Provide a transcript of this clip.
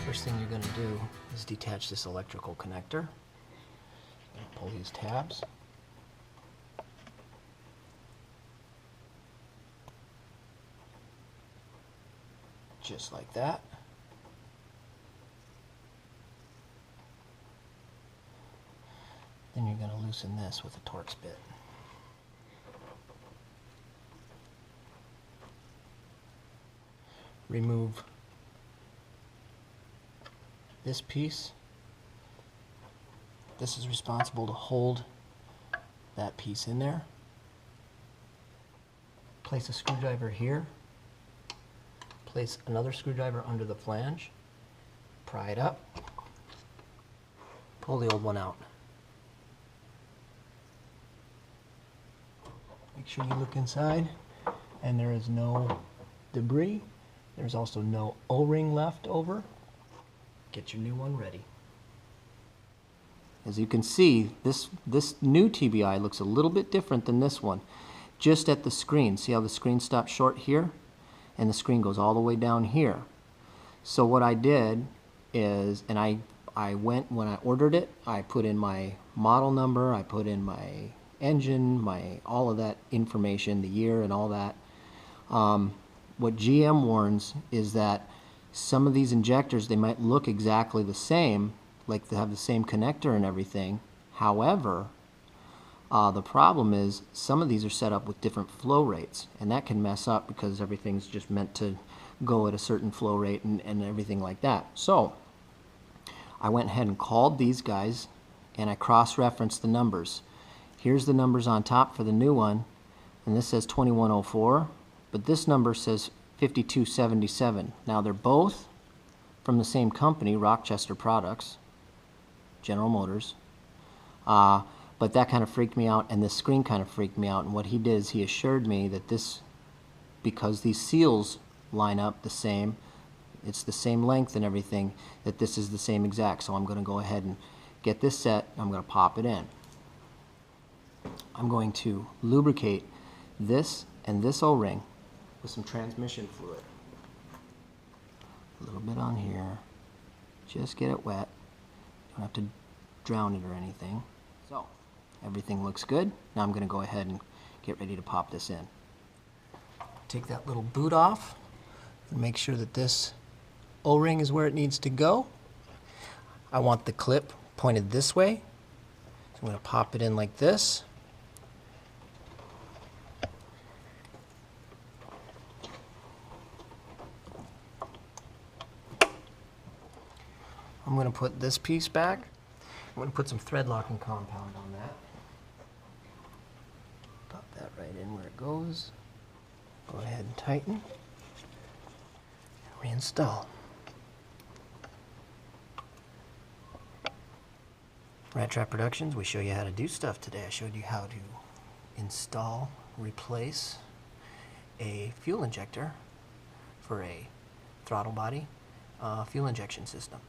First thing you're going to do is detach this electrical connector. Pull these tabs. Just like that. Then you're going to loosen this with a Torx bit. Remove this piece. This is responsible to hold that piece in there. Place a screwdriver here. Place another screwdriver under the flange. Pry it up. Pull the old one out. Make sure you look inside and there is no debris. There's also no O-ring left over. Get your new one ready. As you can see, this new TBI looks a little bit different than this one. Just at the screen. See how the screen stops short here? And the screen goes all the way down here. So what I did is, and I went, when I ordered it, I put in my model number, I put in my engine, all of that information, the year and all that. What GM warns is that some of these injectors, they might look exactly the same, like they have the same connector and everything. However, the problem is some of these are set up with different flow rates, and that can mess up because everything's just meant to go at a certain flow rate and everything like that. So I went ahead and called these guys and I cross-referenced the numbers. Here's the numbers on top for the new one, and this says 2104, but this number says 5277. Now they're both from the same company, Rochester Products, General Motors, but that kind of freaked me out, and this screen kind of freaked me out. And what he did is he assured me that this, because these seals line up the same, it's the same length and everything, that this is the same exact. So I'm going to go ahead and get this set. I'm going to pop it in. I'm going to lubricate this and this O-ring with some transmission fluid. A little bit on here. Just get it wet. Don't have to drown it or anything. So everything looks good. Now I'm going to go ahead and get ready to pop this in. Take that little boot off and make sure that this O-ring is where it needs to go. I want the clip pointed this way. So I'm going to pop it in like this. I'm going to put this piece back. I'm going to put some thread locking compound on that. Pop that right in where it goes. Go ahead and tighten. And reinstall. Rattrap Productions, we show you how to do stuff today. I showed you how to install, replace a fuel injector for a throttle body fuel injection system.